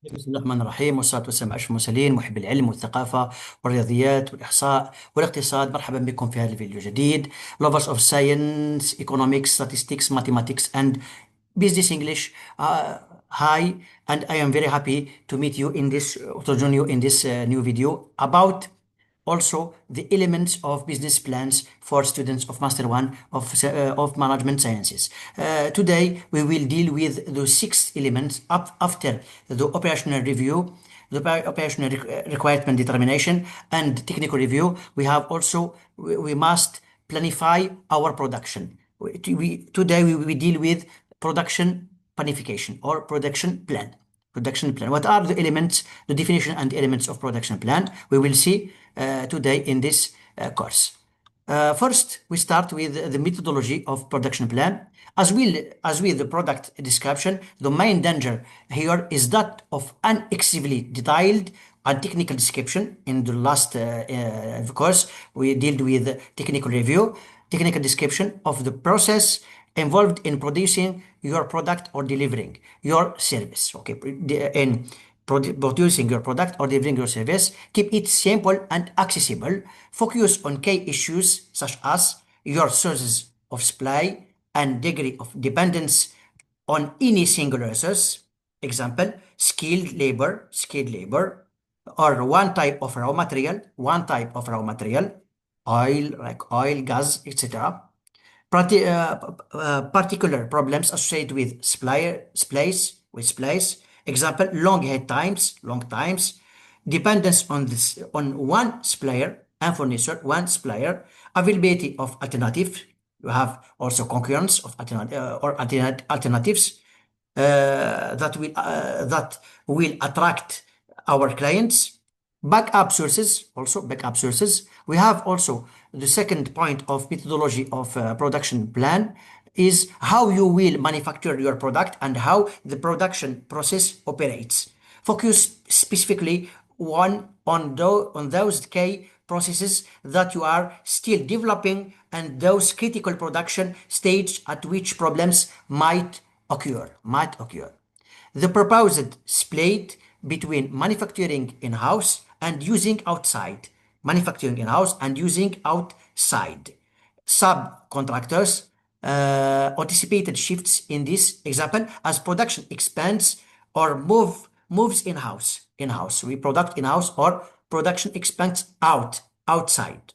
بسم الله الرحمن الرحيم، والصلاة والسلام على أشرف المرسلين، محب العلم والثقافة والرياضيات والإحصاء والاقتصاد. مرحبا بكم في هذا الفيديو الجديد. Lovers of science, economics, statistics, mathematics and business English. Hi, and I am very happy to meet you in this, to join you in this new video about also the elements of business plans for students of Master 1 of Management Sciences. Today we will deal with the six elements after the operational review, the operational requirement determination and technical review. We have also, we must planify our production. Today we will deal with production planification or production plan. Production plan. What are the elements, the definition and elements of production plan? We will see today in this course. First, we start with the methodology of production plan. As with the product description, the main danger here is that of an excessively detailed and technical description. In the last course, we dealt with technical review, technical description of the process involved in producing your product or delivering your service. Okay, in producing your product or delivering your service, keep it simple and accessible. Focus on key issues such as your sources of supply and degree of dependence on any single resource. Example, skilled labor, or one type of raw material, oil, like oil, gas, etc. Particular problems associated with supplies. Example, long times, dependence on one supplier and furniture, one supplier, availability of alternative. You have also concurrence of alternatives that will attract our clients. Backup sources. We have also the second point of methodology of production plan is how you will manufacture your product and how the production process operates. Focus specifically on those key processes that you are still developing and those critical production stage at which problems might occur. The proposed split between manufacturing in-house and using outside. Manufacturing in-house and using outside. Subcontractors, anticipated shifts in this example as production expands or moves in-house. We product in-house or production expands outside.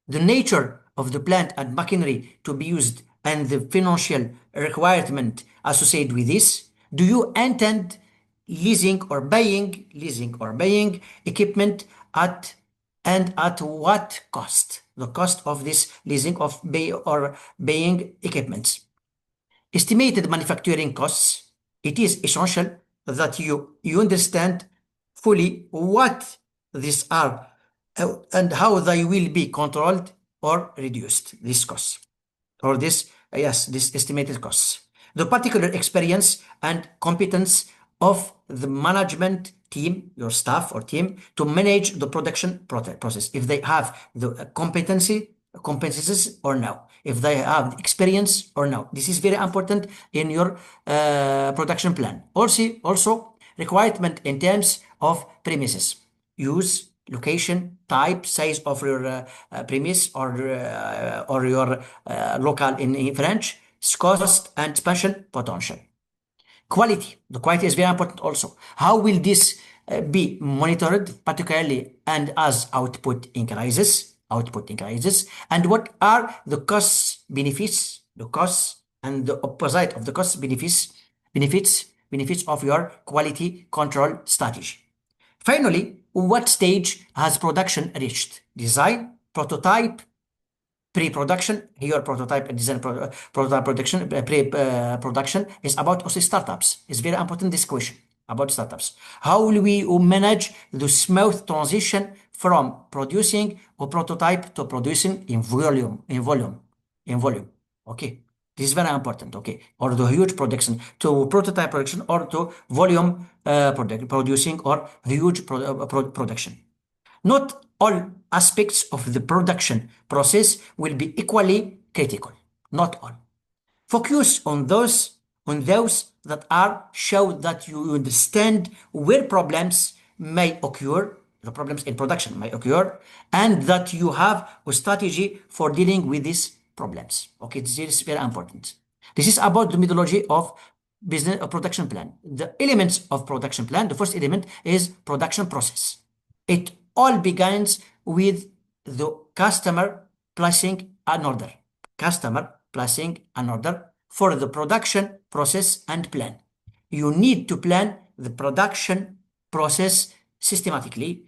The nature of the plant and machinery to be used and the financial requirement associated with this. Do you intend leasing or buying equipment at what cost? The cost of this leasing of buying equipment. Estimated manufacturing costs. It is essential that you understand fully what these are and how they will be controlled or reduced, these costs, or this estimated costs. The particular experience and competence of the management team, your staff or team, to manage the production process. If they have the competencies or no. If they have experience or no. This is very important in your production plan. Also, requirement in terms of premises. Use, location, type, size of your premise or your local in French, cost and expansion potential. Quality. The quality is very important also. How will this be monitored, particularly and as output increases? And what are the costs, benefits, the costs and the opposite of the cost benefits of your quality control strategy. Finally, what stage has production reached? Design, prototype, pre-production. Here prototype and design prototype production, pre-production is about also startups. It's very important, this question about startups. How will we manage the smooth transition from producing a prototype to producing in volume? Okay, this is very important. Okay, or the huge production to prototype production or to volume producing or huge production. Not all aspects of the production process will be equally critical. Not all. Focus on those on those that are show that you understand where problems may occur, the problems in production may occur, and that you have a strategy for dealing with these problems. Okay, this is very important. This is about the methodology of business production plan. The elements of production plan, the first element is production process. It all begins with the customer placing an order. Customer placing an order for the production process and plan. You need to plan the production process systematically.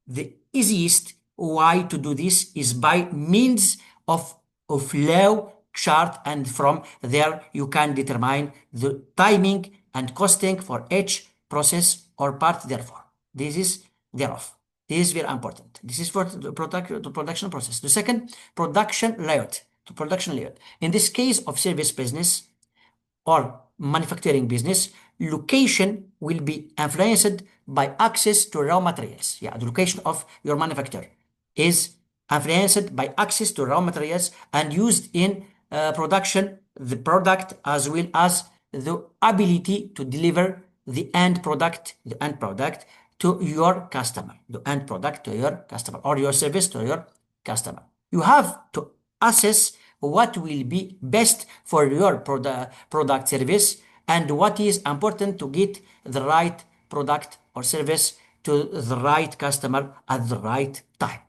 The easiest way to do this is by means of flow chart, and from there you can determine the timing and costing for each process or part. Therefore, this is thereof. This is very important. This is for the production process. The second, production layout. The production layout. In this case of service business or manufacturing business, location will be influenced by access to raw materials. Yeah, the location of your manufacturer is influenced by access to raw materials and used in production, the product, as well as the ability to deliver the end product to your customer, the end product to your customer, or your service to your customer. You have to assess what will be best for your product service and what is important to get the right product or service to the right customer at the right time.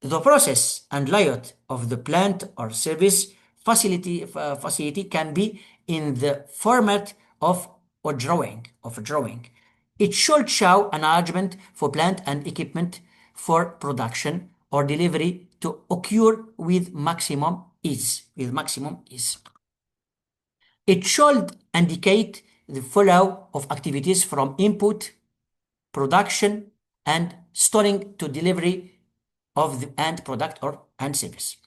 The process and layout of the plant or service facility can be in the format of a drawing. It should show an arrangement for plant and equipment for production or delivery to occur with maximum ease. It should indicate the flow of activities from input, production, and storing to delivery of the end product or end service.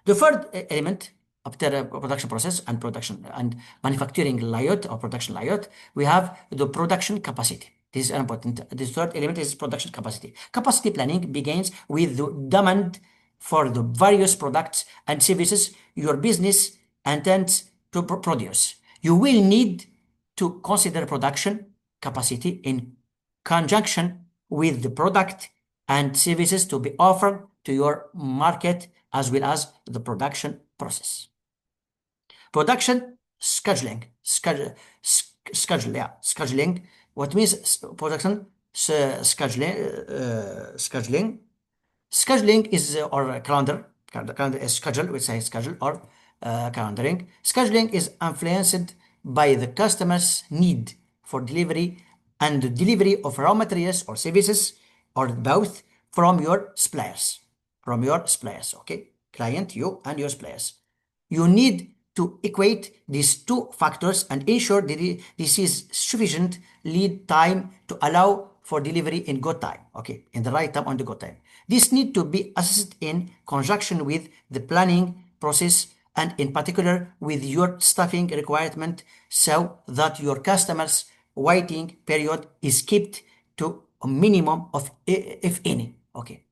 The third element after production process and production and manufacturing layout or production layout, we have the production capacity. This is important. The third element is production capacity. Capacity planning begins with the demand for the various products and services your business intends to produce. You will need to consider production capacity in conjunction with the product and services to be offered to your market, as well as the production process. Production scheduling. Scheduling. What means production scheduling? Scheduling is or calendar. Calendar is schedule. We say schedule or calendaring. Scheduling is influenced by the customer's need for delivery and the delivery of raw materials or services, or both, from your suppliers. Okay, client, you, and your suppliers. You need to equate these two factors and ensure that this is sufficient lead time to allow for delivery in good time. Okay, in the right time, on the good time. This need to be assessed in conjunction with the planning process, and in particular with your staffing requirement, so that your customers' waiting period is kept to a minimum of, if any. Okay,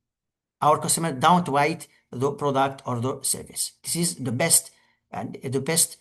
our customer don't wait the product or the service. This is the best and the best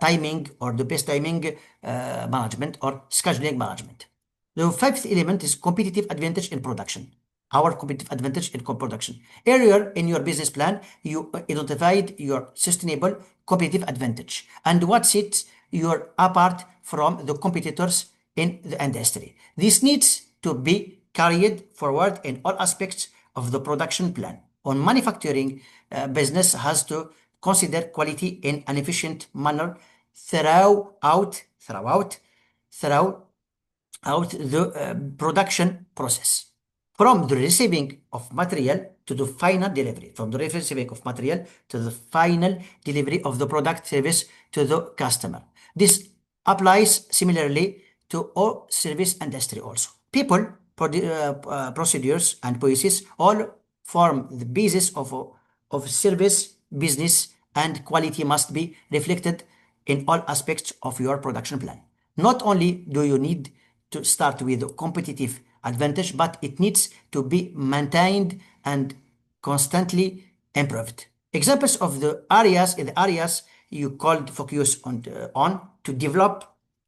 timing or the best timing management or scheduling management. The fifth element is competitive advantage in production. Our competitive advantage in production. Earlier in your business plan, you identified your sustainable competitive advantage and what sets you apart from the competitors in the industry. This needs to be carried forward in all aspects of the production plan. On manufacturing, business has to consider quality in an efficient manner throughout the production process. From the receiving of material to the final delivery, from the receiving of material to the final delivery of the product service to the customer. This applies similarly to all service industry also. People, procedures, and policies all form the basis of service business, and quality must be reflected in all aspects of your production plan. Not only do you need to start with a competitive advantage, but it needs to be maintained and constantly improved. Examples of the areas you called focus on to develop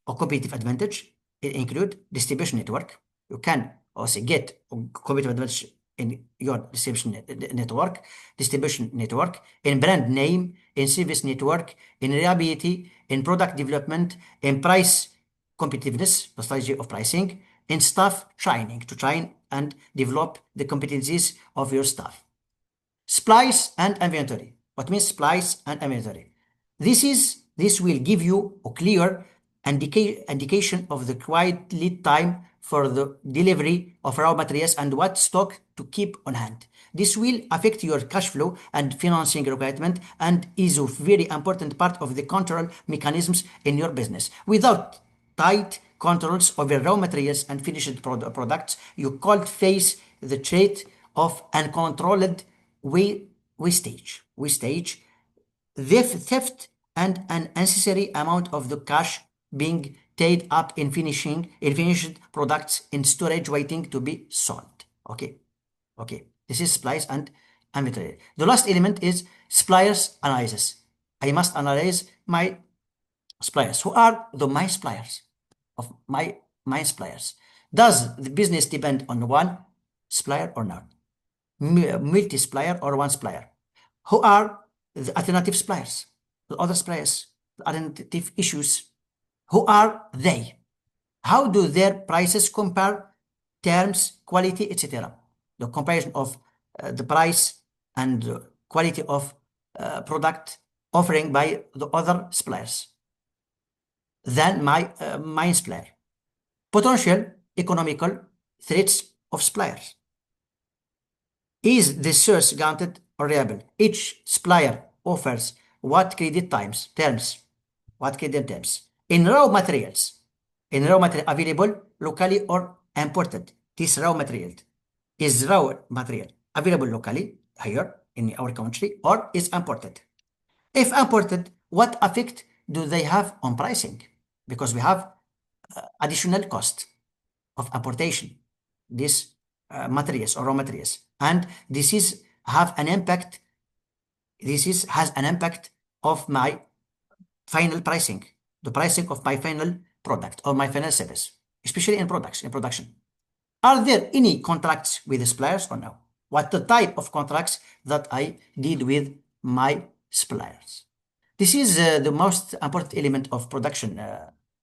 a competitive advantage. It include distribution network. You can also get a competitive advantage in your distribution network, in brand name, in service network, in reliability, in product development, in price competitiveness, the strategy of pricing, in staff training to train and develop the competencies of your staff. Splice and inventory. What means splice and inventory? This will give you a clear indication of the required lead time for the delivery of raw materials and what stock to keep on hand. This will affect your cash flow and financing requirement and is a very important part of the control mechanisms in your business. Without tight controls over raw materials and finished products, you could face the threat of uncontrolled wastage, theft, and an unnecessary amount of the cash being tied up in finished products in storage waiting to be sold. Okay, this is supplies and inventory. The last element is suppliers analysis. I must analyze my suppliers. Who are my suppliers of my suppliers? Does the business depend on one supplier or not? Multi-supplier or one supplier? Who are the alternative suppliers? The other suppliers, the alternative issues. Who are they? How do their prices compare, terms, quality, etc.? The comparison of the price and the quality of product offering by the other suppliers than my supplier. Potential economical threats of suppliers. Is the source granted or reliable? Each supplier offers what credit terms, what credit terms. In raw material available locally or imported. This raw material is raw material available locally here in our country or is imported. If imported, what effect do they have on pricing? Because we have additional cost of importation, these materials or raw materials, and this has an impact of my final pricing, the pricing of my final product or my final service, especially in production. Are there any contracts with the suppliers or no? What the type of contracts that I deal with my suppliers? This is the most important element of production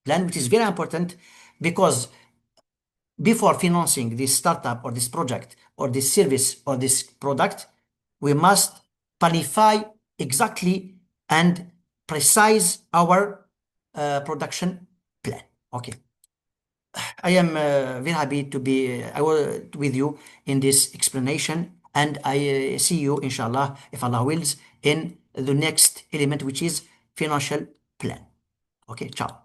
plan, which is very important because before financing this startup or this project or this service or this product, we must planify exactly and precise our production plan. Okay. I am very happy to be with you in this explanation, and I see you, inshallah, if Allah wills, in the next element, which is financial plan. Okay, ciao.